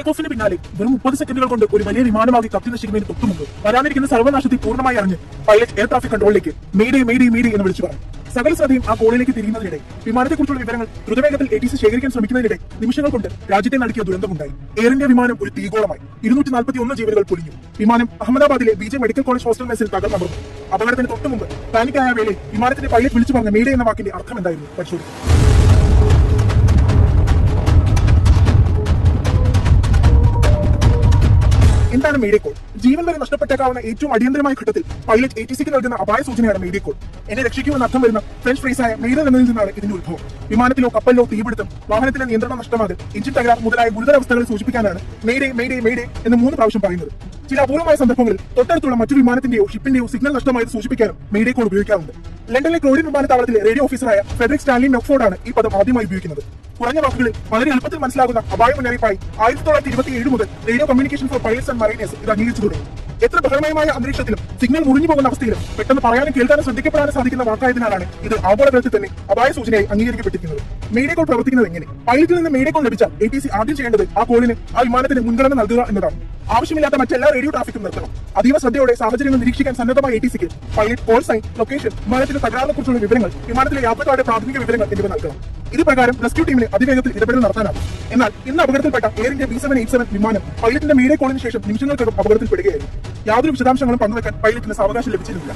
Take ഓഫിന് പിന്നാലെ വെറും 30 സെക്കൻഡുകൾ കൊണ്ട് ഒരു വലിയ വിമാനമാകി കത്തി നശിക്കുന്നതിന് തൊട്ടുമുമ്പ് വരാനിരിക്കുന്ന സർവനാശത്തെ പൂർണ്ണമായി അറിഞ്ഞ് പൈലറ്റ് എയർ ട്രാഫിക് കൺട്രോളിലേക്ക് മേഡേ മേഡേ മേഡേ എന്ന് വിളിച്ചു പറഞ്ഞു. സകല ശ്രദ്ധയും ആ കോളിലേക്ക് തിരിയുന്നതിനിടെ വിമാനത്തെക്കുറിച്ചുള്ള വിവരങ്ങൾ ദ്രുതവേഗത്തിൽ ATC ശേഖരിക്കാൻ ശ്രമിക്കുന്നതിനിടെ നിമിഷങ്ങൾ കൊണ്ട് രാജ്യത്തെ നടുക്കിയ ദുരന്തമുണ്ടായി. എയർ ഇന്ത്യ വിമാനം ഒരു തീഗോളമായി 241 ജീവനുകൾ പൊലിഞ്ഞു. വിമാനം അഹമ്മദാബാദിലെ BJ മെഡിക്കൽ കോളേജ് ഹോസ്റ്റൽ മെസ്സിൽ തകർന്നമർന്നു. അപകടത്തിന് തൊട്ടുമുമ്പ് പാനിക്കായ വേളയിൽ വിമാനത്തിന്റെ പൈലറ്റ് വിളിച്ചു പറഞ്ഞ മേഡേ എന്ന വാക്കിന്റെ അർത്ഥം എന്തായിരുന്നു പരിശോധിക്കും. എന്താണ് മേഡേ കോൾ? ജീവൻ വരെ നഷ്ടപ്പെട്ടേക്കാവുന്ന ഏറ്റവും അടിയന്തരമായ ഘട്ടത്തിൽ പൈലറ്റ് ATCക്ക് നൽകുന്ന അപായ സൂചനയാണ് മേഡേ കോൾ. എന്നെ രക്ഷിക്കുമെന്ന് അർത്ഥം വരുന്ന ഫ്രഞ്ച് ഫ്രേസായ മേഡേ എന്നതിൽ നിന്നാണ് ഇതിന്റെ ഉത്ഭവം. വിമാനത്തിലോ കപ്പലിലോ തീപിടുത്തം, വാഹനത്തിലെ നിയന്ത്രണം നഷ്ടമാകൽ, എഞ്ചിൻ തകരാർ മുതലായ ഗുരുതരാവസ്ഥകളെ സൂചിപ്പിക്കാനാണ് മേഡേ മേഡേ മേഡേ എന്ന് 3 പ്രാവശ്യം പറയുന്നത്. ചില അപൂർവമായ സന്ദർഭങ്ങളിൽ തൊട്ടടുത്തുള്ള മറ്റൊരു വിമാനത്തിന്റെയോ ഷിപ്പിന്റെയോ സിഗ്നൽ നഷ്ടമായത് സൂചിപ്പിക്കാനും മേഡേ കോൾ ഉപയോഗിക്കാറുണ്ട്. ലണ്ടനിലെ ക്ലോഡിൻ വിമാനത്താവളത്തിലെ റേഡിയോ ഓഫീസറായ ഫ്രെഡറിക് സ്റ്റാൻലി നോക്ഫോർഡാണ് ഈ പദം ആദ്യമായി ഉപയോഗിക്കുന്നത്. കുറഞ്ഞ വാക്കുകളിൽ വളരെ എളുപ്പത്തിൽ മനസ്സിലാകുന്ന അപായ മുന്നറിയിപ്പായി 1927 മുതൽ radio communication for pilots and mariners ഇത് അംഗീകരിച്ചു തുടങ്ങി. എത്ര ബഹളമയമായ അന്തരീക്ഷത്തിലും സിഗ്നൽ മുറിഞ്ഞു പോകുന്ന അവസ്ഥയിലും പെട്ടെന്ന് പറയാനും കേൾക്കാനും ശ്രദ്ധിക്കപ്പെടാനും സാധിക്കുന്ന വാക്കായതിനാലാണ് ഇത് ആഗോളതലത്തിൽ തന്നെ അപായ സൂചനയായി അംഗീകരിക്കപ്പെട്ടിരിക്കുന്നത്. മേഡേ കോൾ പ്രവർത്തിക്കുന്നത് എങ്ങനെ? പൈലറ്റിൽ നിന്ന് മേഡേ കോൾ ലഭിച്ചാൽ ATC ആദ്യം ചെയ്യേണ്ടത് ആ കോളിന് ആ വിമാനത്തിന് മുൻഗണന നൽകുക എന്നതാണ്. ആവശ്യമില്ലാത്ത മറ്റെല്ലാ റേഡിയോ ട്രാഫിക്കും നിർത്തണം. അതീവ ശ്രദ്ധയോടെ സാഹചര്യങ്ങൾ നിരീക്ഷിക്കാൻ സന്നദ്ധമായ ATCക്ക് പൈലറ്റ് കോൾ സൈൻ, ലൊക്കേഷൻ, വിമാനത്തിന്റെ തകരാറിനെ കുറിച്ചുള്ള വിവരങ്ങൾ, വിമാനത്തിലെ യാത്രക്കാരുടെ പ്രാഥമിക വിവരങ്ങൾ എന്നിവ നൽകണം. ഇത് പ്രകാരം റെസ്ക്യൂ ടീമിന് അതിവേഗത്തിൽ ഇടപെടൽ നടത്താനാകും. എന്നാൽ ഇന്ന് അപകടത്തിൽപ്പെട്ട എയർ ഇന്ത്യ B787 വിമാനം പൈലറ്റിന്റെ മേഡേ കോളിന് ശേഷം നിമിഷങ്ങൾക്കകം അപകടത്തിൽപ്പെടുകയായിരുന്നു. യാതൊരു വിശദാംശങ്ങളും പങ്കുവെക്കാൻ പൈലറ്റിന് സാവകാശം ലഭിച്ചിരുന്നില്ല.